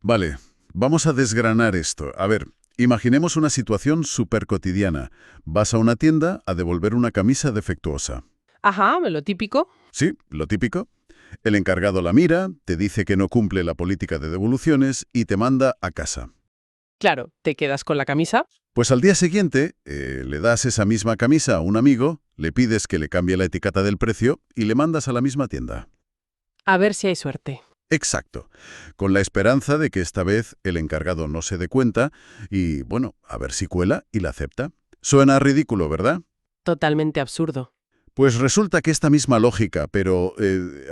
Vale, vamos a desgranar esto. A ver, imaginemos una situación súper cotidiana. Vas a una tienda a devolver una camisa defectuosa. Ajá, lo típico. Sí, lo típico. El encargado la mira, te dice que no cumple la política de devoluciones y te manda a casa. Claro, te quedas con la camisa. Pues al día siguiente, le das esa misma camisa a un amigo, le pides que le cambie la etiqueta del precio y le mandas a la misma tienda. A ver si hay suerte. Exacto, con la esperanza de que esta vez el encargado no se dé cuenta y, bueno, a ver si cuela y la acepta. Suena ridículo, ¿verdad? Totalmente absurdo. Pues resulta que esta misma lógica, pero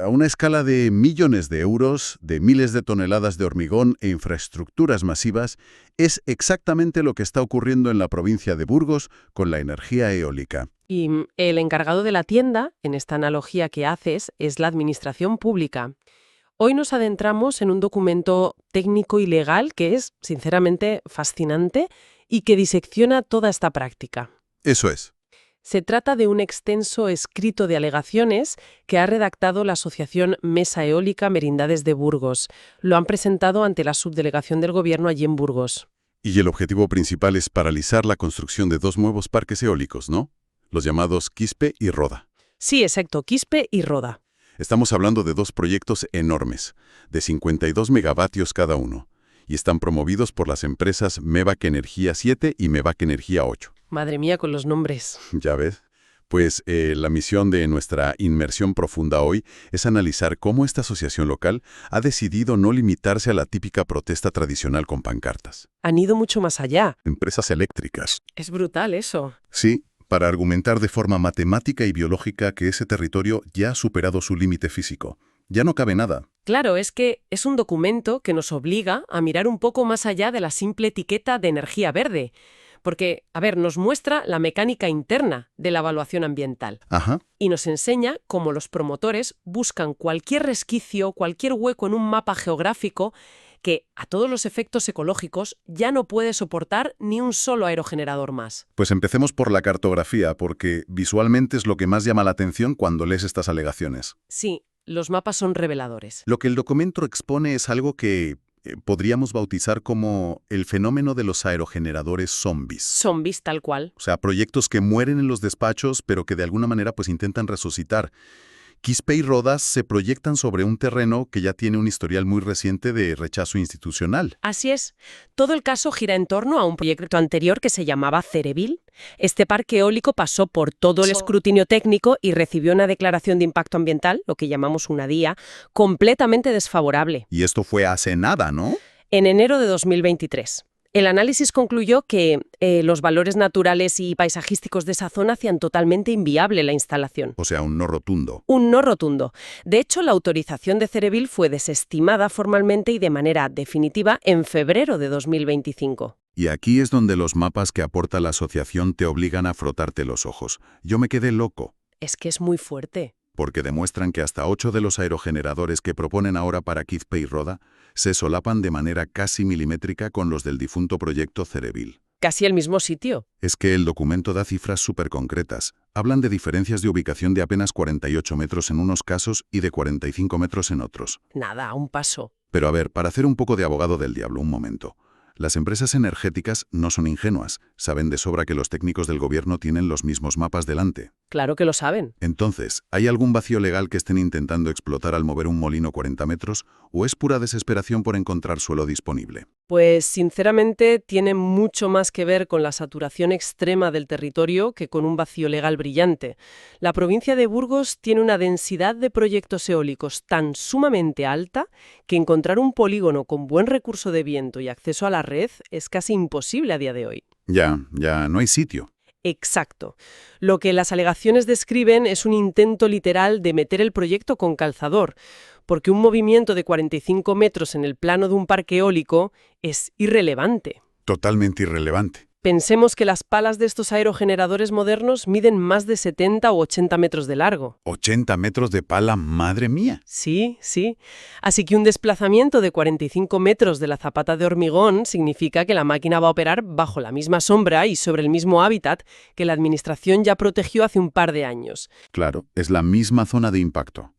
a una escala de millones de euros, de miles de toneladas de hormigón e infraestructuras masivas, es exactamente lo que está ocurriendo en la provincia de Burgos con la energía eólica. Y el encargado de la tienda, en esta analogía que haces, es la administración pública. Hoy nos adentramos en un documento técnico y legal que es, sinceramente, fascinante y que disecciona toda esta práctica. Eso es. Se trata de un extenso escrito de alegaciones que ha redactado la Asociación Mesa Eólica Merindades de Burgos. Lo han presentado ante la subdelegación del Gobierno allí en Burgos. Y el objetivo principal es paralizar la construcción de 2 nuevos parques eólicos, ¿no? Los llamados Quispe y Roda. Sí, exacto, Quispe y Roda. Estamos hablando de 2 proyectos enormes, de 52 megavatios cada uno, y están promovidos por las empresas Mevac Energía 7 y Mevac Energía 8. Madre mía con los nombres. ¿Ya ves? Pues la misión de nuestra inmersión profunda hoy es analizar cómo esta asociación local ha decidido no limitarse a la típica protesta tradicional con pancartas. Han ido mucho más allá. Empresas eléctricas. Es brutal eso. Sí, para argumentar de forma matemática y biológica que ese territorio ya ha superado su límite físico. Ya no cabe nada. Claro, es que es un documento que nos obliga a mirar un poco más allá de la simple etiqueta de energía verde. Porque, a ver, nos muestra la mecánica interna de la evaluación ambiental. Ajá. Y nos enseña cómo los promotores buscan cualquier resquicio, cualquier hueco en un mapa geográfico que, a todos los efectos ecológicos, ya no puede soportar ni un solo aerogenerador más. Pues empecemos por la cartografía, porque visualmente es lo que más llama la atención cuando lees estas alegaciones. Sí, los mapas son reveladores. Lo que el documento expone es algo que podríamos bautizar como el fenómeno de los aerogeneradores zombies. Zombies tal cual. O sea, proyectos que mueren en los despachos, pero que de alguna manera pues intentan resucitar. Quispe y Rodas se proyectan sobre un terreno que ya tiene un historial muy reciente de rechazo institucional. Así es. Todo el caso gira en torno a un proyecto anterior que se llamaba Cerevil. Este parque eólico pasó por todo el escrutinio técnico y recibió una declaración de impacto ambiental, lo que llamamos una DIA, completamente desfavorable. Y esto fue hace nada, ¿no? En enero de 2023. El análisis concluyó que los valores naturales y paisajísticos de esa zona hacían totalmente inviable la instalación. O sea, un no rotundo. Un no rotundo. De hecho, la autorización de Cerevil fue desestimada formalmente y de manera definitiva en febrero de 2025. Y aquí es donde los mapas que aporta la asociación te obligan a frotarte los ojos. Yo me quedé loco. Es que es muy fuerte. Porque demuestran que hasta 8 de los aerogeneradores que proponen ahora para Quispe y Roda se solapan de manera casi milimétrica con los del difunto proyecto Cerevil. Casi el mismo sitio. Es que el documento da cifras súper concretas. Hablan de diferencias de ubicación de apenas 48 metros en unos casos y de 45 metros en otros. Nada, a un paso. Pero a ver, para hacer un poco de abogado del diablo, un momento. Las empresas energéticas no son ingenuas. Saben de sobra que los técnicos del gobierno tienen los mismos mapas delante. Claro que lo saben. Entonces, ¿hay algún vacío legal que estén intentando explotar al mover un molino 40 metros? ¿O es pura desesperación por encontrar suelo disponible? Pues, sinceramente, tiene mucho más que ver con la saturación extrema del territorio que con un vacío legal brillante. La provincia de Burgos tiene una densidad de proyectos eólicos tan sumamente alta que encontrar un polígono con buen recurso de viento y acceso a la red es casi imposible a día de hoy. Ya no hay sitio. Exacto. Lo que las alegaciones describen es un intento literal de meter el proyecto con calzador, porque un movimiento de 45 metros en el plano de un parque eólico es irrelevante. Totalmente irrelevante. Pensemos que las palas de estos aerogeneradores modernos miden más de 70 o 80 metros de largo. 80 metros de pala, madre mía. Sí, sí. Así que un desplazamiento de 45 metros de la zapata de hormigón significa que la máquina va a operar bajo la misma sombra y sobre el mismo hábitat que la administración ya protegió hace un par de años. Claro, es la misma zona de impacto.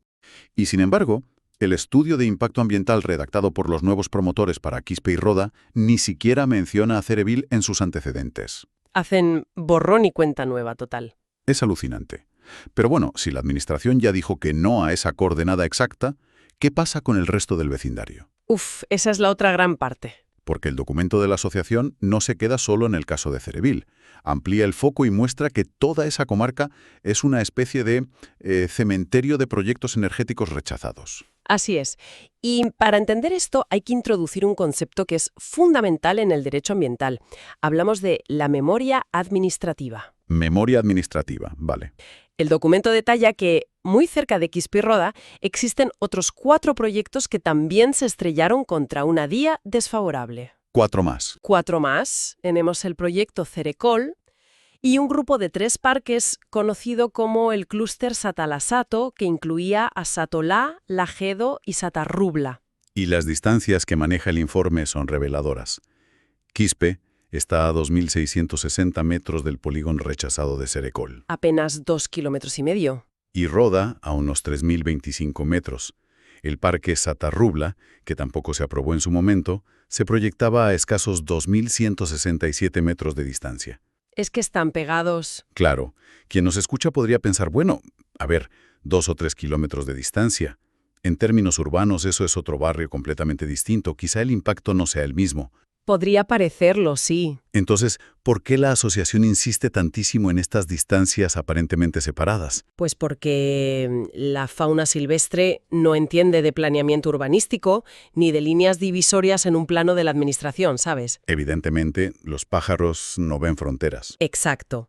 Y sin embargo, El estudio de impacto ambiental redactado por los nuevos promotores para Quispe y Roda ni siquiera menciona a Cerevil en sus antecedentes. Hacen borrón y cuenta nueva total. Es alucinante. Pero bueno, si la administración ya dijo que no a esa coordenada exacta, ¿qué pasa con el resto del vecindario? Esa es la otra gran parte. Porque el documento de la asociación no se queda solo en el caso de Cerevil. Amplía el foco y muestra que toda esa comarca es una especie de cementerio de proyectos energéticos rechazados. Así es. Y para entender esto hay que introducir un concepto que es fundamental en el derecho ambiental. Hablamos de la memoria administrativa. Memoria administrativa, vale. El documento detalla que, muy cerca de Quispe y Roda, existen otros 4 proyectos que también se estrellaron contra una DIA desfavorable. 4 más. 4 más. Tenemos el proyecto Cerecol y un grupo de 3 parques conocido como el clúster Satalasato, que incluía a Satolá, Lajedo y Satarrubla. Y las distancias que maneja el informe son reveladoras. Quispe está a 2.660 metros del polígono rechazado de Cerecol. Apenas 2,5 kilómetros. Y Roda a unos 3.025 metros. El parque Satarrubla, que tampoco se aprobó en su momento, se proyectaba a escasos 2.167 metros de distancia. Es que están pegados. Claro, quien nos escucha podría pensar, bueno, a ver, 2 o 3 kilómetros de distancia. En términos urbanos eso es otro barrio completamente distinto, quizá el impacto no sea el mismo. Podría parecerlo, sí. Entonces, ¿por qué la asociación insiste tantísimo en estas distancias aparentemente separadas? Pues porque la fauna silvestre no entiende de planeamiento urbanístico ni de líneas divisorias en un plano de la administración, ¿sabes? Evidentemente, los pájaros no ven fronteras. Exacto.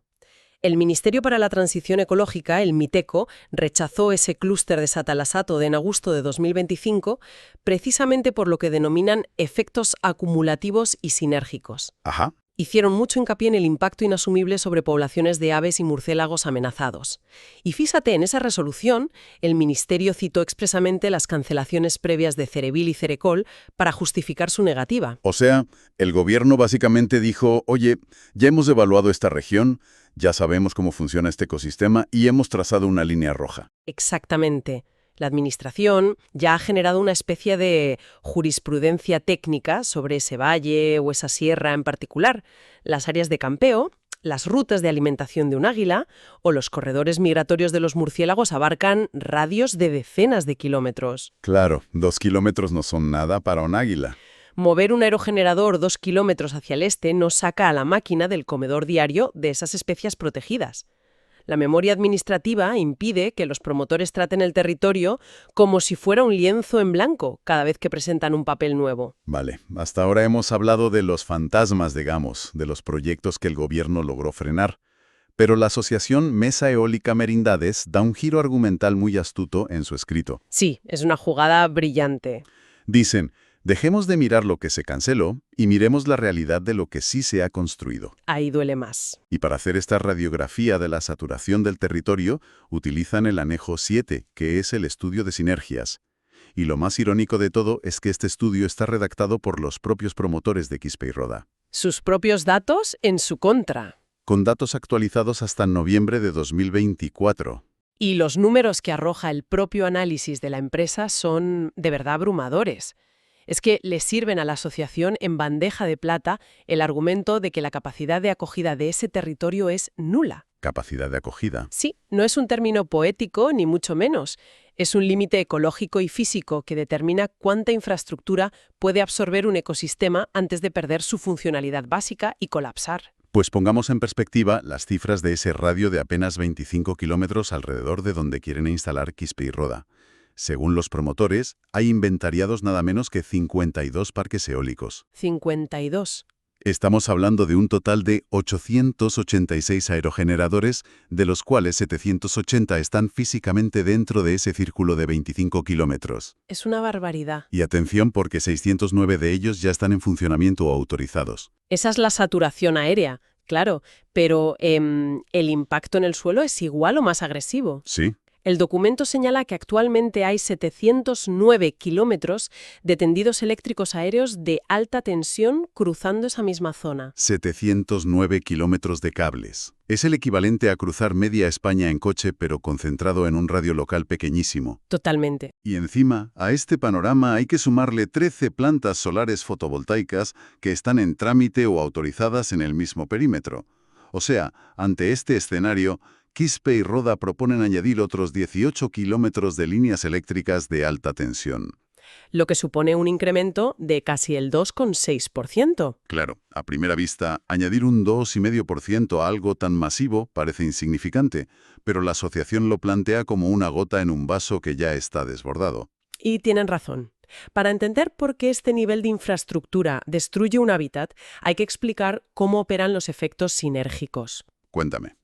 El Ministerio para la Transición Ecológica, el MITECO, rechazó ese clúster de Satalasato en agosto de 2025 precisamente por lo que denominan efectos acumulativos y sinérgicos. Ajá. Hicieron mucho hincapié en el impacto inasumible sobre poblaciones de aves y murciélagos amenazados. Y fíjate, en esa resolución, el Ministerio citó expresamente las cancelaciones previas de Cerevil y Cerecol para justificar su negativa. O sea, el gobierno básicamente dijo, oye, ya hemos evaluado esta región, ya sabemos cómo funciona este ecosistema y hemos trazado una línea roja. Exactamente. La Administración ya ha generado una especie de jurisprudencia técnica sobre ese valle o esa sierra en particular, las áreas de campeo, las rutas de alimentación de un águila o los corredores migratorios de los murciélagos abarcan radios de decenas de kilómetros. Claro, 2 kilómetros no son nada para un águila. Mover un aerogenerador 2 kilómetros hacia el este no saca a la máquina del comedor diario de esas especies protegidas. La memoria administrativa impide que los promotores traten el territorio como si fuera un lienzo en blanco cada vez que presentan un papel nuevo. Vale, hasta ahora hemos hablado de los fantasmas, digamos, de los proyectos que el gobierno logró frenar. Pero la asociación Mesa Eólica Merindades da un giro argumental muy astuto en su escrito. Sí, es una jugada brillante. Dicen, dejemos de mirar lo que se canceló y miremos la realidad de lo que sí se ha construido. Ahí duele más. Y para hacer esta radiografía de la saturación del territorio, utilizan el anejo 7, que es el estudio de sinergias. Y lo más irónico de todo es que este estudio está redactado por los propios promotores de Quispe y Roda. Sus propios datos en su contra. Con datos actualizados hasta noviembre de 2024. Y los números que arroja el propio análisis de la empresa son de verdad abrumadores. Es que le sirven a la asociación en bandeja de plata el argumento de que la capacidad de acogida de ese territorio es nula. Capacidad de acogida. Sí, no es un término poético, ni mucho menos. Es un límite ecológico y físico que determina cuánta infraestructura puede absorber un ecosistema antes de perder su funcionalidad básica y colapsar. Pues pongamos en perspectiva las cifras de ese radio de apenas 25 kilómetros alrededor de donde quieren instalar Quispe y Roda. Según los promotores, hay inventariados nada menos que 52 parques eólicos. 52. Estamos hablando de un total de 886 aerogeneradores, de los cuales 780 están físicamente dentro de ese círculo de 25 kilómetros. Es una barbaridad. Y atención porque 609 de ellos ya están en funcionamiento o autorizados. Esa es la saturación aérea, claro, pero ¿el impacto en el suelo es igual o más agresivo? Sí. El documento señala que actualmente hay 709 kilómetros de tendidos eléctricos aéreos de alta tensión cruzando esa misma zona. 709 kilómetros de cables. Es el equivalente a cruzar media España en coche, pero concentrado en un radio local pequeñísimo. Totalmente. Y encima, a este panorama hay que sumarle 13 plantas solares fotovoltaicas que están en trámite o autorizadas en el mismo perímetro. O sea, ante este escenario, Quispe y Roda proponen añadir otros 18 kilómetros de líneas eléctricas de alta tensión. Lo que supone un incremento de casi el 2,6%. Claro, a primera vista, añadir un 2,5% a algo tan masivo parece insignificante, pero la asociación lo plantea como una gota en un vaso que ya está desbordado. Y tienen razón. Para entender por qué este nivel de infraestructura destruye un hábitat, hay que explicar cómo operan los efectos sinérgicos. Cuéntame.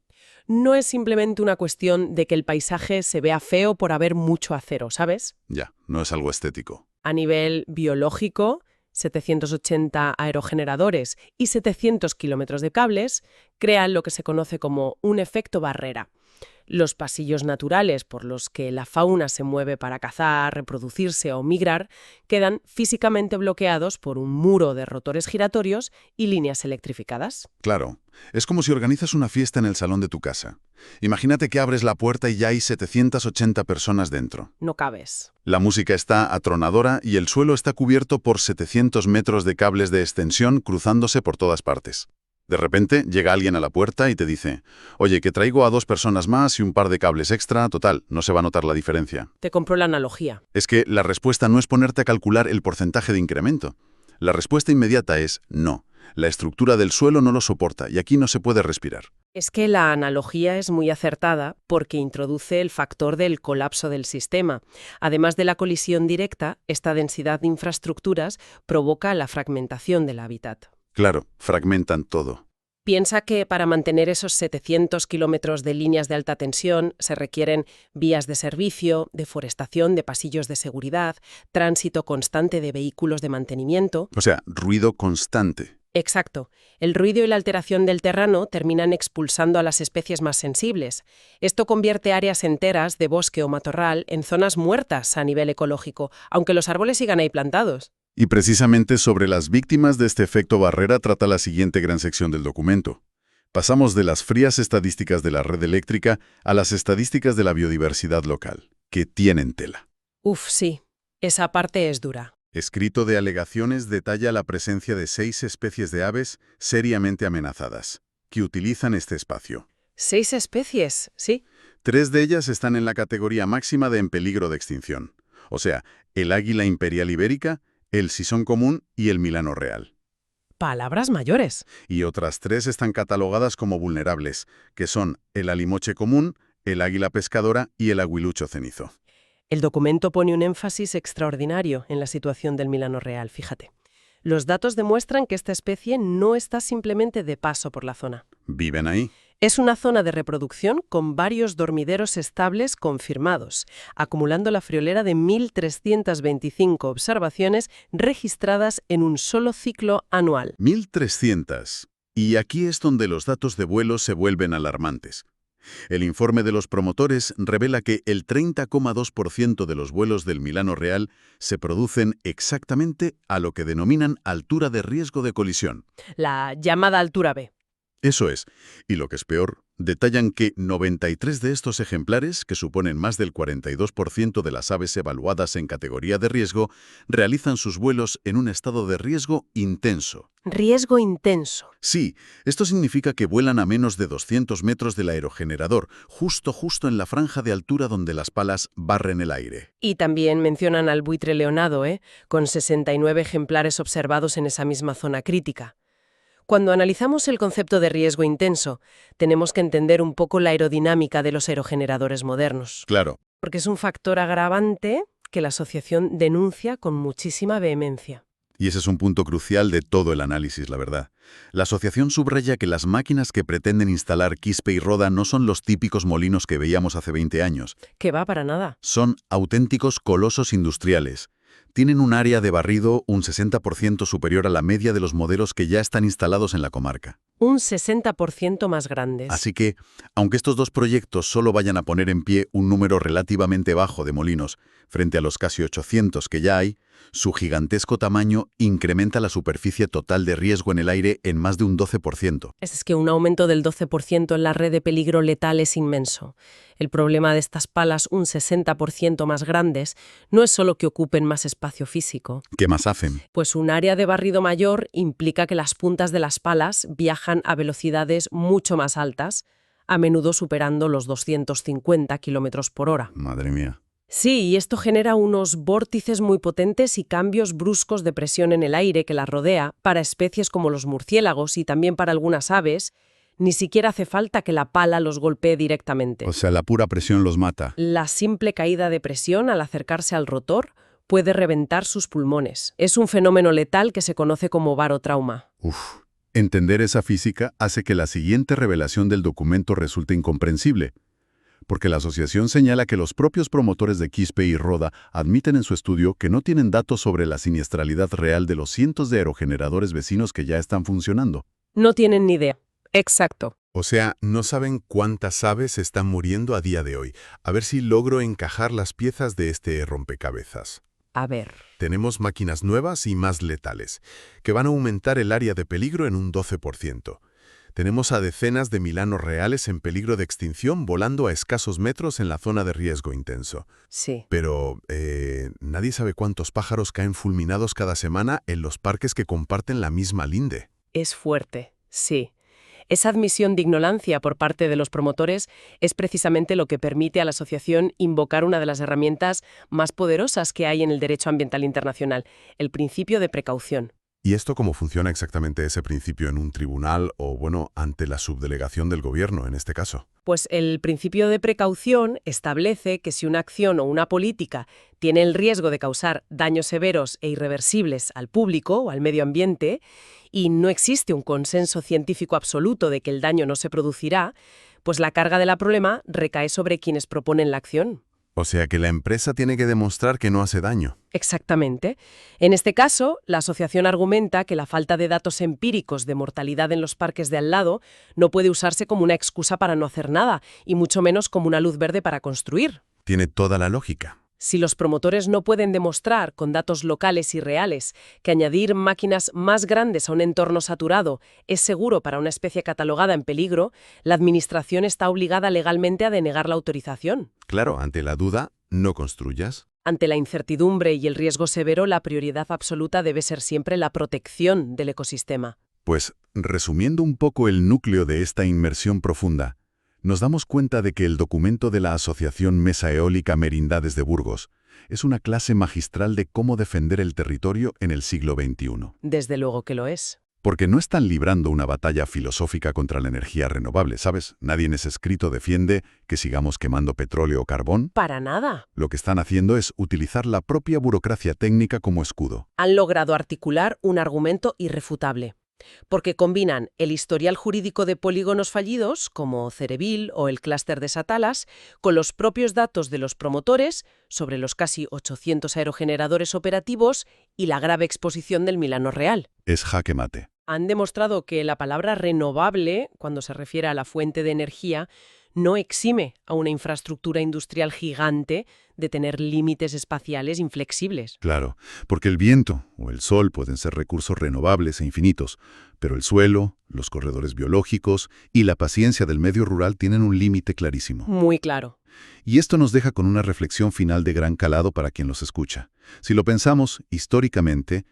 No es simplemente una cuestión de que el paisaje se vea feo por haber mucho acero, ¿sabes? Ya, no es algo estético. A nivel biológico, 780 aerogeneradores y 700 kilómetros de cables crean lo que se conoce como un efecto barrera. Los pasillos naturales por los que la fauna se mueve para cazar, reproducirse o migrar quedan físicamente bloqueados por un muro de rotores giratorios y líneas electrificadas. Claro, es como si organizas una fiesta en el salón de tu casa. Imagínate que abres la puerta y ya hay 780 personas dentro. No cabes. La música está atronadora y el suelo está cubierto por 700 metros de cables de extensión cruzándose por todas partes. De repente llega alguien a la puerta y te dice, oye, que traigo a 2 personas más y un par de cables extra, total, no se va a notar la diferencia. Te compro la analogía. Es que la respuesta no es ponerte a calcular el porcentaje de incremento. La respuesta inmediata es no. La estructura del suelo no lo soporta y aquí no se puede respirar. Es que la analogía es muy acertada porque introduce el factor del colapso del sistema. Además de la colisión directa, esta densidad de infraestructuras provoca la fragmentación del hábitat. Claro, fragmentan todo. Piensa que para mantener esos 700 kilómetros de líneas de alta tensión se requieren vías de servicio, deforestación de pasillos de seguridad, tránsito constante de vehículos de mantenimiento. O sea, ruido constante. Exacto. El ruido y la alteración del terreno terminan expulsando a las especies más sensibles. Esto convierte áreas enteras de bosque o matorral en zonas muertas a nivel ecológico, aunque los árboles sigan ahí plantados. Y precisamente sobre las víctimas de este efecto barrera trata la siguiente gran sección del documento. Pasamos de las frías estadísticas de la red eléctrica a las estadísticas de la biodiversidad local, que tienen tela. Uf, sí. Esa parte es dura. Escrito de alegaciones detalla la presencia de 6 especies de aves seriamente amenazadas, que utilizan este espacio. 6 especies, sí. 3 de ellas están en la categoría máxima de en peligro de extinción, o sea, el águila imperial ibérica, el sisón común y el milano real. Palabras mayores. Y otras 3 están catalogadas como vulnerables, que son el alimoche común, el águila pescadora y el aguilucho cenizo. El documento pone un énfasis extraordinario en la situación del milano real, fíjate. Los datos demuestran que esta especie no está simplemente de paso por la zona. ¿Viven ahí? Es una zona de reproducción con varios dormideros estables confirmados, acumulando la friolera de 1.325 observaciones registradas en un solo ciclo anual. 1.300. Y aquí es donde los datos de vuelo se vuelven alarmantes. El informe de los promotores revela que el 30,2% de los vuelos del milano real se producen exactamente a lo que denominan altura de riesgo de colisión. La llamada altura B. Eso es. Y lo que es peor, detallan que 93 de estos ejemplares, que suponen más del 42% de las aves evaluadas en categoría de riesgo, realizan sus vuelos en un estado de riesgo intenso. Riesgo intenso. Sí, esto significa que vuelan a menos de 200 metros del aerogenerador, justo en la franja de altura donde las palas barren el aire. Y también mencionan al buitre leonado, con 69 ejemplares observados en esa misma zona crítica. Cuando analizamos el concepto de riesgo intenso, tenemos que entender un poco la aerodinámica de los aerogeneradores modernos. Claro. Porque es un factor agravante que la asociación denuncia con muchísima vehemencia. Y ese es un punto crucial de todo el análisis, la verdad. La asociación subraya que las máquinas que pretenden instalar Quispe y Roda no son los típicos molinos que veíamos hace 20 años. Que va para nada. Son auténticos colosos industriales. Tienen un área de barrido un 60% superior a la media de los modelos que ya están instalados en la comarca. Un 60% más grandes. Así que, aunque estos dos proyectos solo vayan a poner en pie un número relativamente bajo de molinos frente a los casi 800 que ya hay, su gigantesco tamaño incrementa la superficie total de riesgo en el aire en más de un 12%. Es que un aumento del 12% en la red de peligro letal es inmenso. El problema de estas palas un 60% más grandes no es solo que ocupen más espacio físico. ¿Qué más hacen? Pues un área de barrido mayor implica que las puntas de las palas viajan a velocidades mucho más altas, a menudo superando los 250 kilómetros por hora. Madre mía. Sí, y esto genera unos vórtices muy potentes y cambios bruscos de presión en el aire que las rodea para especies como los murciélagos y también para algunas aves. Ni siquiera hace falta que la pala los golpee directamente. O sea, la pura presión los mata. La simple caída de presión al acercarse al rotor puede reventar sus pulmones. Es un fenómeno letal que se conoce como barotrauma. Entender esa física hace que la siguiente revelación del documento resulte incomprensible, porque la asociación señala que los propios promotores de Quispe y Roda admiten en su estudio que no tienen datos sobre la siniestralidad real de los cientos de aerogeneradores vecinos que ya están funcionando. No tienen ni idea. Exacto. O sea, no saben cuántas aves están muriendo a día de hoy. A ver si logro encajar las piezas de este rompecabezas. A ver. Tenemos máquinas nuevas y más letales, que van a aumentar el área de peligro en un 12%. Tenemos a decenas de milanos reales en peligro de extinción volando a escasos metros en la zona de riesgo intenso. Sí. Pero nadie sabe cuántos pájaros caen fulminados cada semana en los parques que comparten la misma linde. Es fuerte, sí. Esa admisión de ignorancia por parte de los promotores es precisamente lo que permite a la asociación invocar una de las herramientas más poderosas que hay en el derecho ambiental internacional, el principio de precaución. ¿Y esto cómo funciona exactamente ese principio en un tribunal o, bueno, ante la subdelegación del gobierno en este caso? Pues el principio de precaución establece que si una acción o una política tiene el riesgo de causar daños severos e irreversibles al público o al medio ambiente y no existe un consenso científico absoluto de que el daño no se producirá, pues la carga del problema recae sobre quienes proponen la acción. O sea que la empresa tiene que demostrar que no hace daño. Exactamente. En este caso, la asociación argumenta que la falta de datos empíricos de mortalidad en los parques de al lado no puede usarse como una excusa para no hacer nada, y mucho menos como una luz verde para construir. Tiene toda la lógica. Si los promotores no pueden demostrar con datos locales y reales que añadir máquinas más grandes a un entorno saturado es seguro para una especie catalogada en peligro, la Administración está obligada legalmente a denegar la autorización. Claro, ante la duda, no construyas. Ante la incertidumbre y el riesgo severo, la prioridad absoluta debe ser siempre la protección del ecosistema. Pues, resumiendo un poco el núcleo de esta inmersión profunda, nos damos cuenta de que el documento de la Asociación Mesa Eólica Merindades de Burgos es una clase magistral de cómo defender el territorio en el siglo XXI. Desde luego que lo es. Porque no están librando una batalla filosófica contra la energía renovable, ¿sabes? Nadie en ese escrito defiende que sigamos quemando petróleo o carbón. Para nada. Lo que están haciendo es utilizar la propia burocracia técnica como escudo. Han logrado articular un argumento irrefutable. Porque combinan el historial jurídico de polígonos fallidos, como Cerevil o el clúster de Satalas, con los propios datos de los promotores sobre los casi 800 aerogeneradores operativos y la grave exposición del Milano Real. Es jaque mate. Han demostrado que la palabra renovable, cuando se refiere a la fuente de energía, no exime a una infraestructura industrial gigante de tener límites espaciales inflexibles. Claro, porque el viento o el sol pueden ser recursos renovables e infinitos, pero el suelo, los corredores biológicos y la paciencia del medio rural tienen un límite clarísimo. Muy claro. Y esto nos deja con una reflexión final de gran calado para quien los escucha. Si lo pensamos históricamente,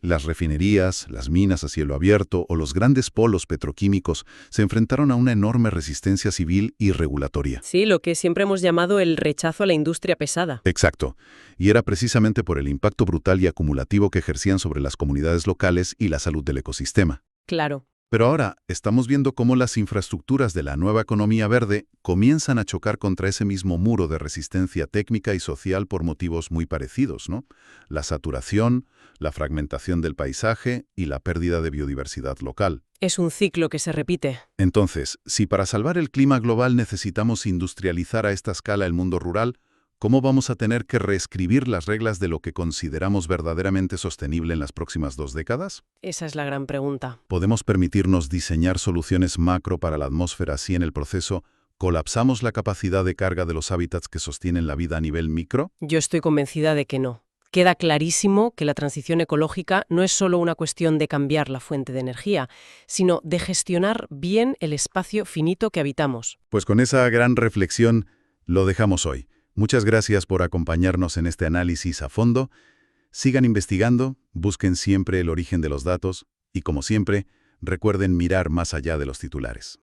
las refinerías, las minas a cielo abierto o los grandes polos petroquímicos se enfrentaron a una enorme resistencia civil y regulatoria. Sí, lo que siempre hemos llamado el rechazo a la industria pesada. Exacto. Y era precisamente por el impacto brutal y acumulativo que ejercían sobre las comunidades locales y la salud del ecosistema. Claro. Pero ahora estamos viendo cómo las infraestructuras de la nueva economía verde comienzan a chocar contra ese mismo muro de resistencia técnica y social por motivos muy parecidos, ¿no? La saturación, la fragmentación del paisaje y la pérdida de biodiversidad local. Es un ciclo que se repite. Entonces, si para salvar el clima global necesitamos industrializar a esta escala el mundo rural, ¿Cómo vamos a tener que reescribir las reglas de lo que consideramos verdaderamente sostenible en las próximas 2 décadas? Esa es la gran pregunta. ¿Podemos permitirnos diseñar soluciones macro para la atmósfera si en el proceso colapsamos la capacidad de carga de los hábitats que sostienen la vida a nivel micro? Yo estoy convencida de que no. Queda clarísimo que la transición ecológica no es solo una cuestión de cambiar la fuente de energía, sino de gestionar bien el espacio finito que habitamos. Pues con esa gran reflexión lo dejamos hoy. Muchas gracias por acompañarnos en este análisis a fondo. Sigan investigando, busquen siempre el origen de los datos y, como siempre, recuerden mirar más allá de los titulares.